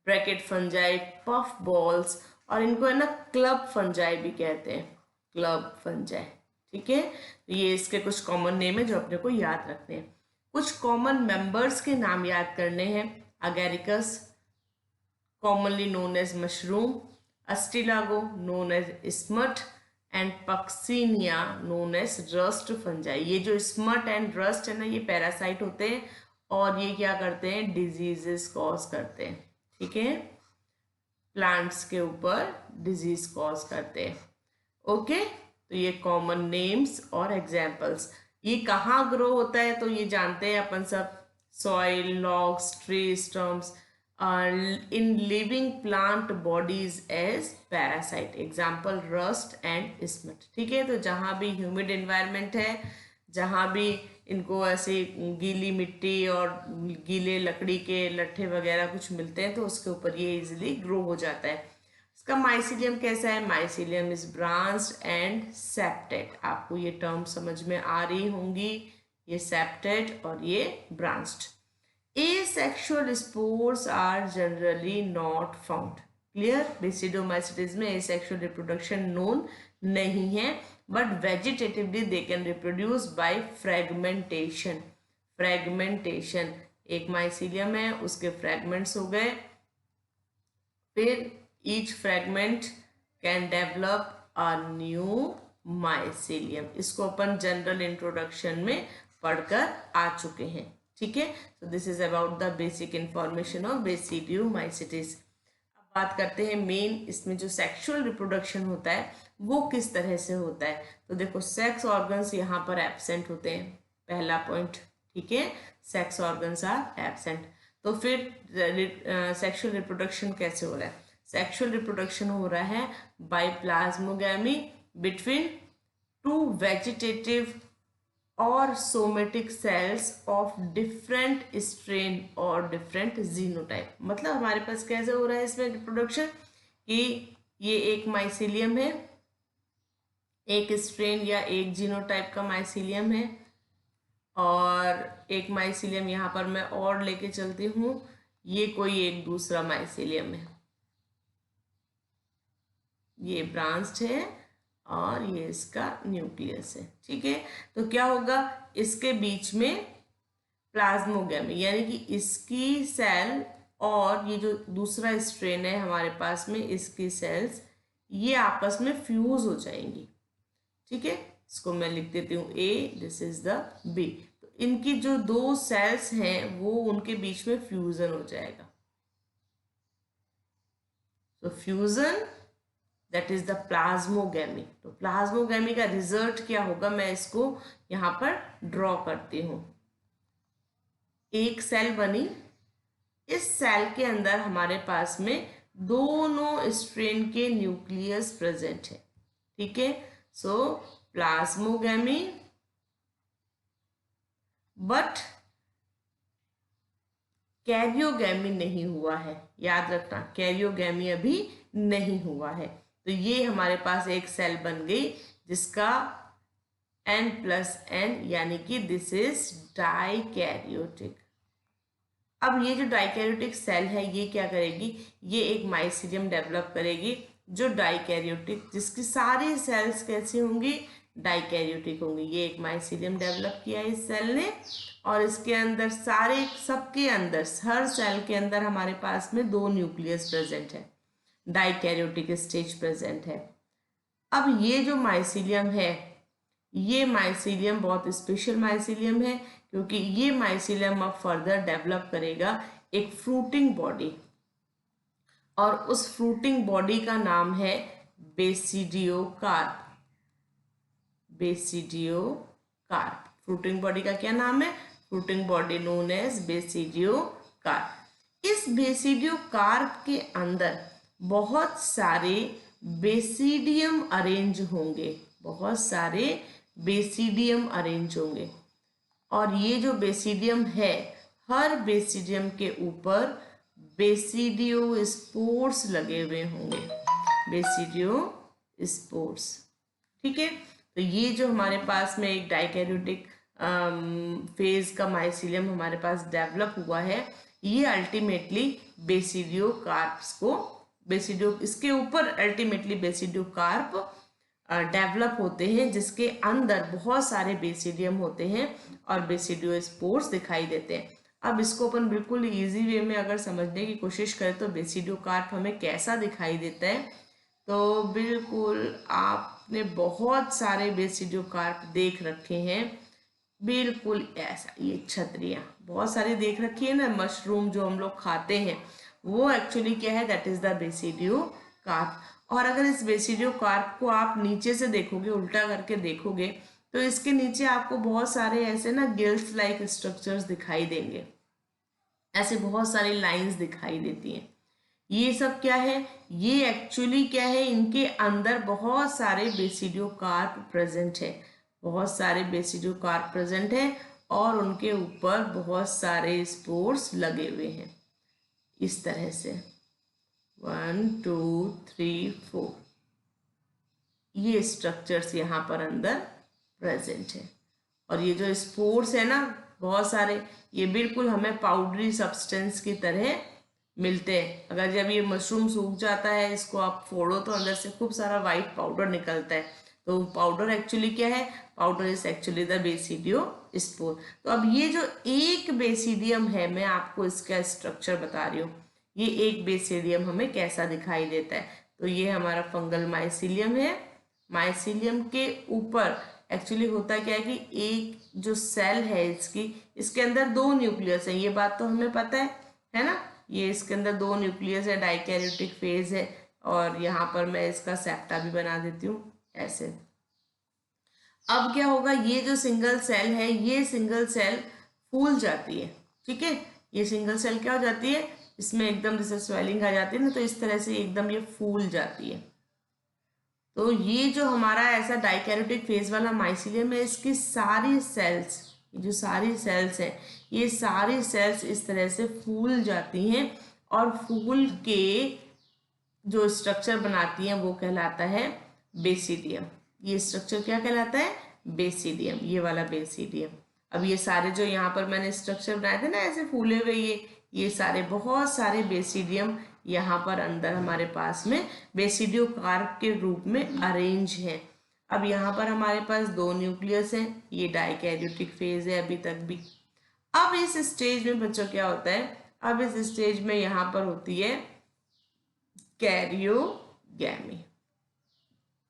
bracket fungi, puff balls, और इनको है ना क्लब फंजाई भी कहते हैं, क्लब फंजाई। ठीक है, तो ये इसके कुछ कॉमन नेम है जो अपने को याद रखने हैं। कुछ कॉमन मेंबर्स के नाम याद करने हैं। Agaricus, commonly known as mushroom, astilago known as smut, and Puccinia known as rust fungi। ये जो smut and rust है ना, ये पैरासाइट होते हैं और ये क्या करते हैं, डिजीजेस कॉज करते हैं। ठीक है, प्लांट्स के ऊपर डिजीज कॉज करते हैं। ओके, तो ये कॉमन नेम्स और एग्जाम्पल्स। ये कहाँ ग्रो होता है तो ये जानते हैं अपन सब, soil, logs, tree stumps, in living plant bodies as parasite, example rust and smut। ठीक है, तो जहाँ भी ह्यूमिड एनवायरनमेंट है, जहाँ भी इनको ऐसे गीली मिट्टी और गीले लकड़ी के लट्ठे वगैरह कुछ मिलते हैं तो उसके ऊपर ये इजीली ग्रो हो जाता है। इसका माइसीलियम कैसा है, mycelium is branched and septate. आपको ये टर्म समझ में आ रही होंगी, ये सेप्टेड और ये branched. Asexual spores are generally not found। Clear, Basidiomycetes में asexual reproduction known नहीं है, but vegetatively they can reproduce by fragmentation। fragmentation, एक माइसीलियम है, उसके फ्रैगमेंट्स हो गए, फिर each fragment can develop a new mycelium। इसको अपन जनरल इंट्रोडक्शन में पढ़कर आ चुके हैं। ठीक है, तो this is about the basic information of basidiomycetes. अब बात करते हैं मेन, इसमें जो सेक्सुअल रिप्रोडक्शन होता है वो किस तरह से होता है। तो देखो, सेक्स ऑर्गन्स यहाँ पर एब्सेंट होते हैं, पहला पॉइंट। ठीक है, सेक्स ऑर्गन्स आर एब्सेंट। तो फिर सेक्सुअल रिप्रोडक्शन कैसे हो रहा है, सेक्सुअल रिप्रोडक्शन हो रहा है बाय प्लाज्मोगैमी बिटवीन 2 वेजिटेटिव और somatic cells of different strain और डिफरेंट जीनोटाइप। मतलब हमारे पास कैसे हो रहा है इसमें रिप्रोडक्शन, कि ये एक माइसीलियम है, एक स्ट्रेन या एक जीनोटाइप का माइसीलियम है, और एक माइसीलियम यहाँ पर मैं और लेके चलती हूँ, ये कोई एक दूसरा माइसीलियम है, ये ब्रांच्ड है और ये इसका न्यूक्लियस है। ठीक है, तो क्या होगा, इसके बीच में प्लाज्मोगैमी, यानी कि इसकी सेल और ये जो दूसरा स्ट्रेन है हमारे पास में, इसकी सेल्स ये आपस में फ्यूज हो जाएंगी। ठीक है, इसको मैं लिख देती हूँ ए, दिस इज द बी। तो इनकी जो 2 सेल्स हैं वो उनके बीच में फ्यूजन हो जाएगा। तो fusion, that is the plasmogamy. तो प्लाज्मोगैमी का रिजल्ट क्या होगा, मैं इसको यहाँ पर ड्रॉ करती हूँ। एक सेल बनी, इस सेल के अंदर हमारे पास में दोनों स्ट्रेन के न्यूक्लियस प्रेजेंट है। ठीक है, सो प्लाज्मोगैमी, बट कैरियोगैमी नहीं हुआ है। याद रखना, कैरियोगैमी अभी नहीं हुआ है। तो ये हमारे पास एक सेल बन गई जिसका N+N, यानी कि दिस इज डाइकैरियोटिक। अब ये जो डाइकैरियोटिक सेल है ये क्या करेगी, ये एक माइसीलियम डेवलप करेगी जो डाइकैरियोटिक, जिसकी सारी सेल्स कैसी होंगी, डाइकैरियोटिक होंगी। ये एक माइसीलियम डेवलप किया इस सेल ने, और इसके अंदर सारे, सबके अंदर, हर सेल के अंदर हमारे पास में 2 न्यूक्लियस प्रेजेंट है, डाइकैरियोटिक स्टेज प्रेजेंट है। अब ये जो माइसीलियम है, ये माइसीलियम बहुत स्पेशल माइसीलियम है, क्योंकि ये माइसीलियम अब फर्दर डेवलप करेगा एक फ्रूटिंग बॉडी, और उस फ्रूटिंग बॉडी का नाम है बेसिडियोकार्प। बेसिडियोकार्प, फ्रूटिंग बॉडी का क्या नाम है? Fruiting body known as basidiocarp. इस बेसिडियोकार्प के अंदर बहुत सारे बेसिडियम अरेंज होंगे, बहुत सारे बेसिडियम अरेंज होंगे। और ये जो बेसिडियम है, हर बेसिडियम के ऊपर बेसिडियो स्पोर्स लगे हुए होंगे, बेसिडियो स्पोर्स। ठीक है, तो ये जो हमारे पास में एक डाइकैरियोटिक फेज का माइसीलियम हमारे पास डेवलप हुआ है, ये अल्टीमेटली बेसिडियोकार्प्स को, बेसिडियो इसके ऊपर अल्टीमेटली बेसिडियोकार्प डेवलप होते हैं, जिसके अंदर बहुत सारे बेसिडियम होते हैं और बेसिडियो स्पोर्स दिखाई देते हैं। अब इसको अपन बिल्कुल इजी वे में अगर समझने की कोशिश करें तो बेसिडियोकार्प हमें कैसा दिखाई देता है, तो बिल्कुल आपने बहुत सारे बेसिडियोकार्प देख रखे हैं, बिल्कुल ऐसा। ये छतरियाँ बहुत सारी देख रखी है ना, मशरूम जो हम लोग खाते हैं, वो एक्चुअली क्या है, दैट इज द बेसिडियोकार्प। और अगर इस बेसिडियोकार्प को आप नीचे से देखोगे, उल्टा करके देखोगे, तो इसके नीचे आपको बहुत सारे ऐसे ना गिल्स लाइक स्ट्रक्चर्स दिखाई देंगे, ऐसे बहुत सारी लाइंस दिखाई देती हैं। ये सब क्या है? ये एक्चुअली क्या है, इनके अंदर बहुत सारे बेसिडियोकार्प प्रेजेंट है, बहुत सारे बेसिडियोकार्प प्रेजेंट है, और उनके ऊपर बहुत सारे स्पोर्स लगे हुए हैं इस तरह से 1 2 3 4। ये स्ट्रक्चर्स यहाँ पर अंदर प्रेजेंट है। और ये जो स्पोर्स है ना बहुत सारे, ये बिल्कुल हमें पाउडरी सब्सटेंस की तरह मिलते हैं। अगर जब ये मशरूम सूख जाता है, इसको आप फोड़ो तो अंदर से खूब सारा वाइट पाउडर निकलता है। तो पाउडर एक्चुअली क्या है? Powder is actually the basidio spore. तो अब ये जो एक बेसिडियम है, मैं आपको इसका स्ट्रक्चर बता रही हूँ, ये एक बेसिडियम हमें कैसा दिखाई देता है। तो ये हमारा फंगल माइसीलियम है। माइसीलियम के ऊपर एक्चुअली होता क्या है कि एक जो सेल है इसके अंदर 2 न्यूक्लियस है, ये बात तो हमें पता है ना। ये इसके अंदर 2 न्यूक्लियस है, डाइकैरियोटिक फेज है, और यहाँ पर मैं इसका सेप्टा भी बना देती हूँ ऐसे। अब क्या होगा, ये जो सिंगल सेल है, ये सिंगल सेल फूल जाती है। ठीक है, ये सिंगल सेल क्या हो जाती है, इसमें एकदम जैसे स्वेलिंग आ जाती है ना, तो इस तरह से एकदम ये फूल जाती है। तो ये जो हमारा ऐसा डाइकैरियोटिक फेज वाला माइसीलियम है, इसकी सारी सेल्स, जो सारी सेल्स हैं, ये सारी सेल्स इस तरह से फूल जाती हैं, और फूल के जो स्ट्रक्चर बनाती हैं वो कहलाता है बेसिडियम। ये स्ट्रक्चर क्या कहलाता है? बेसिडियम, ये वाला बेसिडियम। अब ये सारे जो यहाँ पर मैंने स्ट्रक्चर बनाए थे ना ऐसे फूले हुए, ये सारे बहुत सारे बेसिडियम यहाँ पर अंदर हमारे पास में बेसिडियोकार्प के रूप में अरेंज है। अब यहाँ पर हमारे पास 2 न्यूक्लियस हैं, ये डाइकैरियोटिक फेज है अभी तक भी। अब इस स्टेज में बच्चों क्या होता है, अब इस स्टेज में यहाँ पर होती है कैरियोगैमी।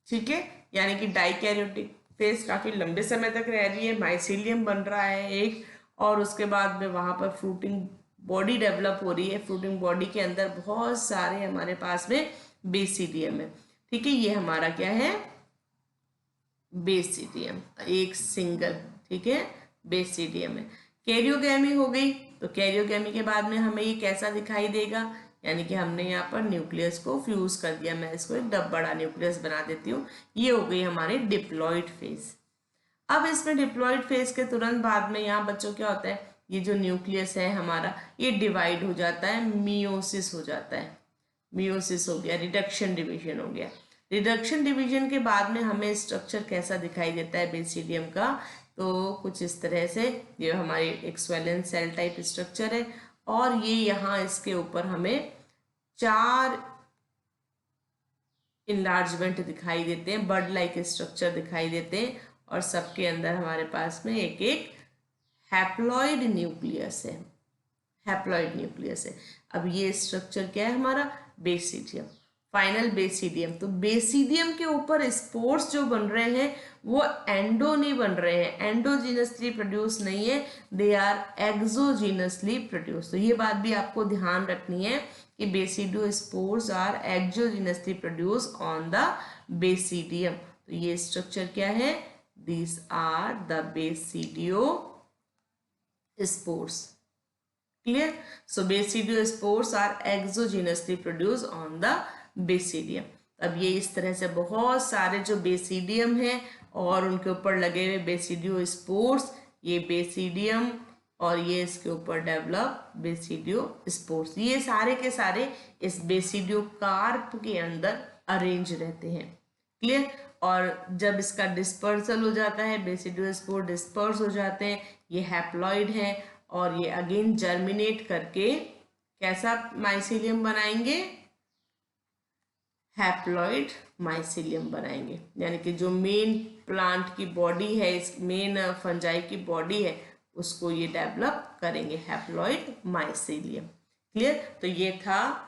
ठीक है, यानी कि डाइकैरियोटिक फेज काफी लंबे समय तक रह रही है, माइसीलियम बन रहा है एक, और उसके बाद में वहां पर फ्रूटिंग बॉडी डेवलप हो रही है। फ्रूटिंग बॉडी के अंदर बहुत सारे हमारे पास में बेसिडियम है। ठीक है, ये हमारा क्या है? बेसिडियम, एक सिंगल, ठीक है, बेसिडियम है। कैरियोगैमी हो गई, तो कैरियोगैमी के बाद में हमें ये कैसा दिखाई देगा, यानी कि हमने यहाँ पर न्यूक्लियस को फ्यूज कर दिया। मैं इसको एक बड़ा न्यूक्लियस बना देती हूँ। ये हो गई हमारी डिप्लॉइड फेज। अब इसमें डिप्लॉइड फेज के तुरंत बाद में यहाँ बच्चों क्या होता है, ये जो न्यूक्लियस है हमारा, ये डिवाइड हो जाता है, मियोसिस हो जाता है। मियोसिस हो गया, रिडक्शन डिवीजन हो गया। रिडक्शन डिवीजन के बाद में हमें स्ट्रक्चर कैसा दिखाई देता है बेसिडियम का, तो कुछ इस तरह से, ये हमारी एक स्वेलन सेल टाइप स्ट्रक्चर है, और ये यहाँ इसके ऊपर हमें 4 इनलार्जमेंट दिखाई देते हैं, बर्ड लाइक स्ट्रक्चर दिखाई देते हैं, और सबके अंदर हमारे पास में एक एक हैप्लॉइड न्यूक्लियस है, हैप्लॉइड न्यूक्लियस है। अब ये स्ट्रक्चर क्या है हमारा? बेसिडियम। Final basidium. तो बेसिडियम के ऊपर स्पोर्स जो बन रहे हैं वो एंडो नहीं बन रहे हैं, एंडोजीनसली प्रोड्यूस नहीं है, दे आर एक्सोजीनसली प्रोड्यूस। तो ये बात भी आपको ध्यान रखनी है कि basidiospores are exogenously produce on the basidium. तो ये स्ट्रक्चर क्या है, these are the basidio spores. Clear? So basidio spores are exogenously produced on the basidium. अब ये इस तरह से बहुत सारे जो बेसिडियम हैं और उनके ऊपर लगे हुए बेसिडियो स्पोर्स, ये बेसिडियम और ये इसके ऊपर डेवलप बेसिडियो स्पोर्स, ये सारे के सारे इस बेसिडियो कार्प के अंदर अरेंज रहते हैं। क्लियर? और जब इसका डिस्पर्सल हो जाता है, बेसिडियो स्पोर डिस्पर्स हो जाते हैं, ये हैप्लॉइड है और ये अगेन जर्मिनेट करके कैसा माइसिलियम बनाएंगे, हैप्लॉइड माइसिलियम बनाएंगे। यानी कि जो मेन प्लांट की बॉडी है, इस मेन फंजाई की बॉडी है, उसको ये डेवलप करेंगे, हैप्लॉइड माइसिलियम। क्लियर? तो ये था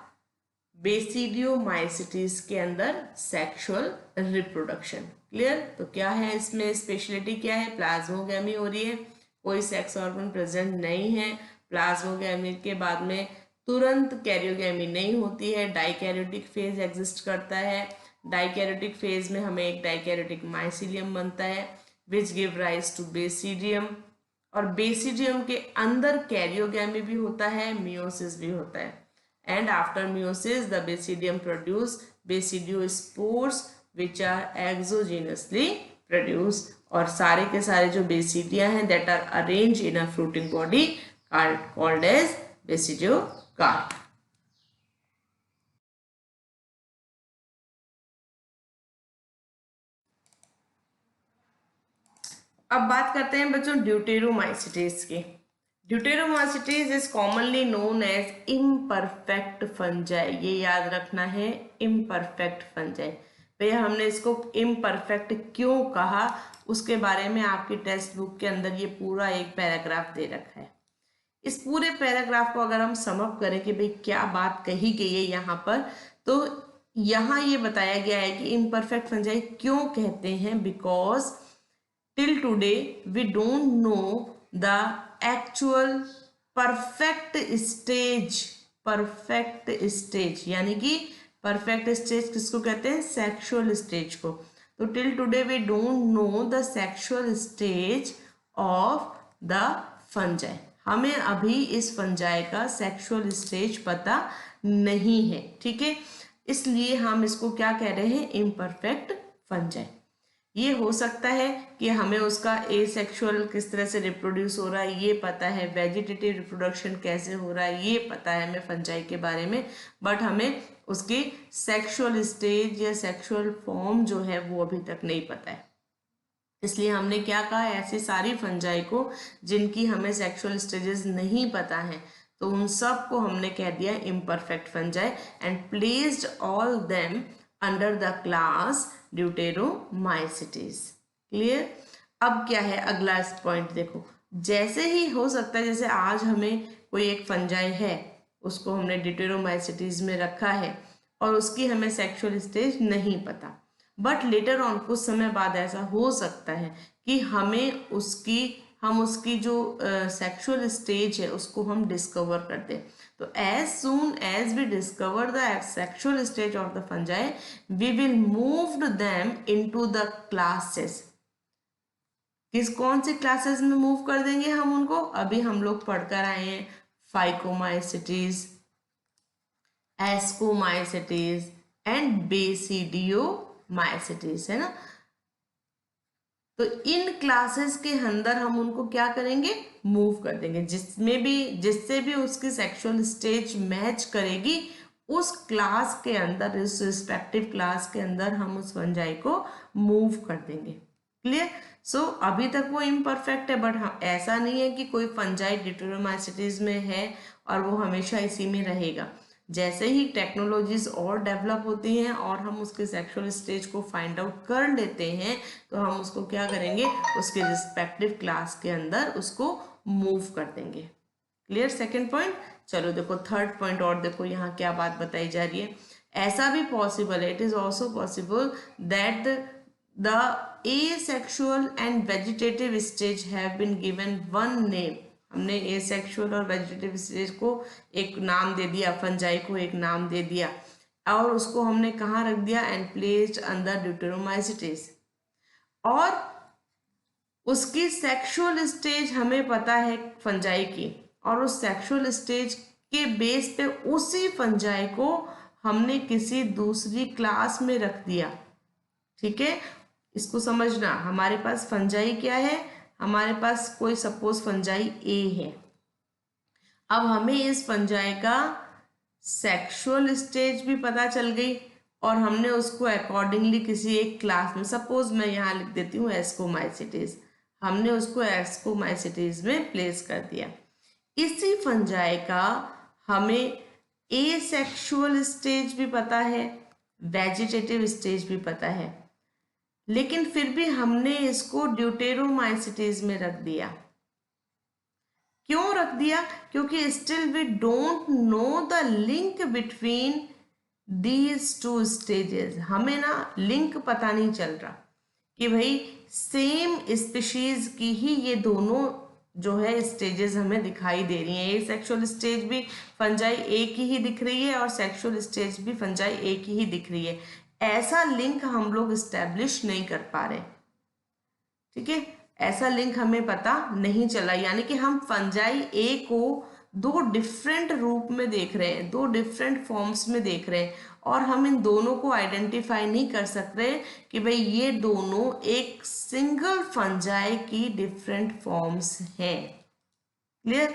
बेसिडियोमाइसिटीज के अंदर सेक्सुअल रिप्रोडक्शन। क्लियर? तो क्या है इसमें स्पेशलिटी, क्या है, प्लाज्मोगैमी हो रही है, कोई सेक्स ऑर्गन प्रेजेंट नहीं है। प्लाज्मोगैमी के बाद में तुरंत कैरियोगैमी नहीं होती है, डाइकैरियोटिक फेज एग्जिस्ट करता है। डाइकैरियोटिक फेज में हमें एक डाइकैरियोटिक माइसिलियम बनता है which give rise to basidium, और बेसिडियम के अंदर कैरियोगैमी भी होता है, मियोसिस भी होता है। And after meiosis, the basidium produce basidiospores which are exogenously produced. और सारे के सारे जो बेसिडिया हैं that are arranged in a fruiting body called as basidiocarp. अब बात करते हैं बच्चों ड्यूटेरोमाइसिटीज की। Deuteromycetes is commonly known as imperfect fungi. ये याद रखना है, इम्परफेक्ट फंजाई। भैया हमने इसको इम्परफेक्ट क्यों कहा, उसके बारे में आपकी टेक्स्ट बुक के अंदर ये पूरा एक पैराग्राफ दे रखा है। इस पूरे पैराग्राफ को अगर हम सम अप करें कि भाई क्या बात कही गई है यहाँ पर, तो यहाँ ये बताया गया है कि इम्परफेक्ट फंजाई क्यों कहते हैं, because till today we don't know the actual perfect stage यानी कि परफेक्ट स्टेज किसको कहते हैं, सेक्सुअल स्टेज को। तो till today we don't know the sexual stage of the fungi. हमें अभी इस फंजाई का सेक्सुअल स्टेज पता नहीं है, ठीक है, इसलिए हम इसको क्या कह रहे हैं, इम्परफेक्ट फंजाई। ये हो सकता है कि हमें उसका एसेक्सुअल किस तरह से रिप्रोड्यूस हो रहा है ये पता है, वेजिटेटिव रिप्रोडक्शन कैसे हो रहा है ये पता है हमें फंजाई के बारे में, बट हमें उसकी सेक्सुअल स्टेज या सेक्सुअल फॉर्म जो है वो अभी तक नहीं पता है। इसलिए हमने क्या कहा, ऐसी सारी फंजाई को जिनकी हमें सेक्सुअल स्टेजेस नहीं पता है, तो उन सब को हमने कह दिया imperfect fungi and placed all them under the class deuteromycetes. Clear? अब क्या है अगला पॉइंट देखो, जैसे ही हो सकता है जैसे आज हमें कोई एक फंजाई है उसको हमने ड्यूटेरोमाइसिटीज में रखा है और उसकी हमें सेक्सुअल स्टेज नहीं पता, बट लेटर ऑन कुछ समय बाद ऐसा हो सकता है कि हम उसकी जो सेक्सुअल स्टेज है उसको हम डिस्कवर कर दें। तो as soon as we discover the sexual stage of the fungi we will move them into the classes. कौन सी क्लासेस में मूव कर देंगे हम उनको, अभी हम लोग पढ़कर आए हैं, फाइकोमाइसिटीज, एस्कोमाइसिटीज एंड बेसिडियोमाइसिटीज, है ना। तो इन क्लासेस के अंदर हम उनको क्या करेंगे, मूव कर देंगे, जिससे भी उसकी सेक्सुअल स्टेज मैच करेगी उस क्लास के अंदर, इस रिस्पेक्टिव क्लास के अंदर हम उस फंजाई को मूव कर देंगे। क्लियर? सो अभी तक वो इम्परफेक्ट है, बट ऐसा नहीं है कि कोई फंजाई ड्यूटेरोमाइसिटीज में है और वो हमेशा इसी में रहेगा। जैसे ही टेक्नोलॉजीज और डेवलप होती हैं और हम उसके सेक्सुअल स्टेज को फाइंड आउट कर लेते हैं तो हम उसको क्या करेंगे, उसके रिस्पेक्टिव क्लास के अंदर उसको मूव कर देंगे। क्लियर? Second point. चलो देखो थर्ड पॉइंट और देखो यहाँ क्या बात बताई जा रही है। ऐसा भी पॉसिबल है, it is also possible that the asexual and vegetative stage have been given one name. हमने asexual और vegetative stage को एक नाम दे दिया, फंजाई को एक नाम दे दिया और उसको हमने कहाँ रख दिया, and placed under Deuteromycetes. और उसकी सेक्सुअल स्टेज हमें पता है फंजाई की, और उस सेक्सुअल स्टेज के बेस पे उसी फंजाई को हमने किसी दूसरी क्लास में रख दिया। ठीक है, इसको समझना। हमारे पास फंजाई क्या है, हमारे पास कोई सपोज फंजाई ए है। अब हमें इस फंजाई का सेक्सुअल स्टेज भी पता चल गई और हमने उसको अकॉर्डिंगली किसी एक क्लास में, सपोज मैं यहाँ लिख देती हूँ एस्कोमाइसिटीज, हमने उसको एस्कोमाइसिटीज में प्लेस कर दिया। इसी फंजाई का हमें एसेक्सुअल स्टेज भी पता है, वेजिटेटिव स्टेज भी पता है, लेकिन फिर भी हमने इसको ड्यूटेरोमाइसिटीज में रख दिया। क्यों रख दिया? क्योंकि still we don't know the link between these two stages. हमें ना लिंक पता नहीं चल रहा कि भाई सेम स्पीशीज की ही ये दोनों जो है स्टेजेस हमें दिखाई दे रही हैं। ये सेक्सुअल स्टेज भी फंजाई ए की ही दिख रही है और सेक्सुअल स्टेज भी फंजाई ए की ही दिख रही है। ऐसा लिंक हम लोग इस्टेब्लिश नहीं कर पा रहे। ठीक है, ऐसा लिंक हमें पता नहीं चला, यानी कि हम फंजाई ए को दो डिफरेंट रूप में देख रहे हैं, दो डिफरेंट फॉर्म्स में देख रहे हैं, और हम इन दोनों को आइडेंटिफाई नहीं कर सक रहे कि भाई ये दोनों एक सिंगल फंजाई की डिफरेंट फॉर्म्स हैं। क्लियर?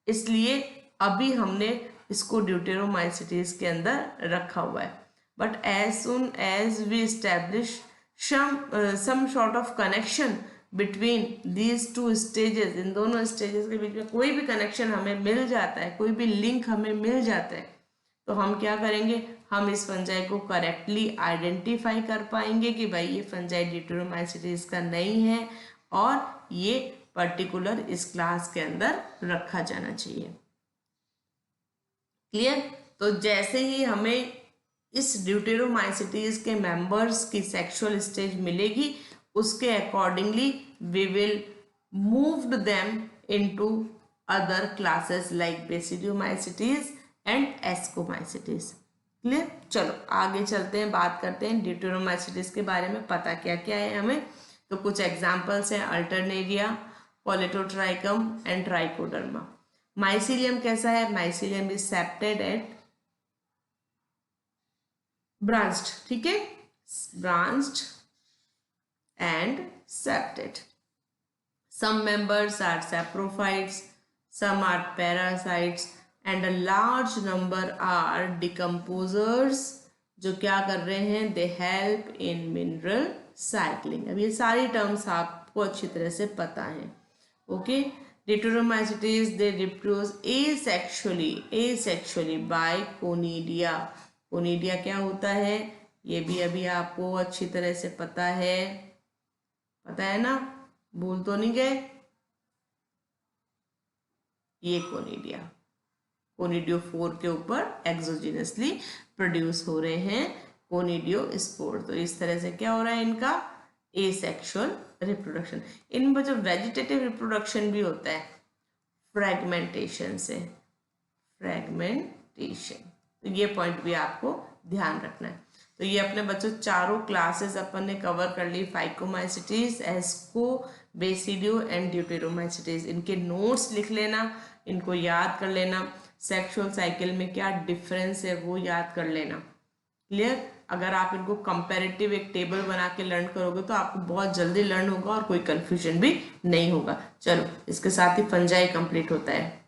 इसलिए अभी हमने इसको ड्यूटेरोमाइसिटीज के अंदर रखा हुआ है। But as soon as we establish some sort of connection between these two stages, इन दोनों स्टेजेस के बीच में कोई भी कनेक्शन हमें मिल जाता है, कोई भी लिंक हमें मिल जाता है, तो हम क्या करेंगे, हम इस फंजाई को करेक्टली आइडेंटिफाई कर पाएंगे कि भाई ये फंजाई ड्यूटेरोमाइसिटीज का नहीं है और ये पर्टिकुलर इस क्लास के अंदर रखा जाना चाहिए। क्लियर? तो जैसे ही हमें इस ड्यूटेरोमाइसिटीज के मेंबर्स की सेक्सुअल स्टेज मिलेगी, उसके accordingly we will moved them into other classes like basidiomycetes and ascomycetes. Clear? चलो आगे चलते हैं, बात करते हैं ड्यूटेरोमाइसिटीज के बारे में पता क्या क्या है हमें। तो कुछ एग्जाम्पल्स हैं, अल्टरनेरिया, पॉलिटोट्राइकम एंड ट्राइकोडर्मा। माइसीलियम कैसा है? Mycelium is septate at branched, ठीक है, branched and septate. Some members are saprophytes, some are parasites and a large number are decomposers, जो क्या कर रहे हैं, they help in mineral cycling. अब ये सारी टर्म्स आपको अच्छी तरह से पता है। Okay, Deuteromycetes they reproduce asexually by conidia. Conidia क्या होता है ये भी अभी आपको अच्छी तरह से पता है ना, भूल तो नहीं गए? ये कोनिडिया कोनिडियोफोर के ऊपर एक्सोजिनसली प्रोड्यूस हो रहे हैं कोनिडियोस्पोर। तो इस तरह से क्या हो रहा है इनका एसेक्सुअल रिप्रोडक्शन। इनमें जो वेजिटेटिव रिप्रोडक्शन भी होता है फ्रैगमेंटेशन से, फ्रैगमेंटेशन, तो ये पॉइंट भी आपको ध्यान रखना है। तो ये अपने बच्चों चारों क्लासेस अपन ने कवर कर ली, फाइकोमाइसिटीज, एस्को, बेसिडियो एंड ड्यूटेरोमाइसिटीज। इनके नोट्स लिख लेना, इनको याद कर लेना, सेक्सुअल साइकिल में क्या डिफरेंस है वो याद कर लेना। क्लियर? अगर आप इनको कंपैरेटिव एक टेबल बना के लर्न करोगे तो आपको बहुत जल्दी लर्न होगा और कोई कंफ्यूजन भी नहीं होगा। चलो इसके साथ ही फंजाई कंप्लीट होता है।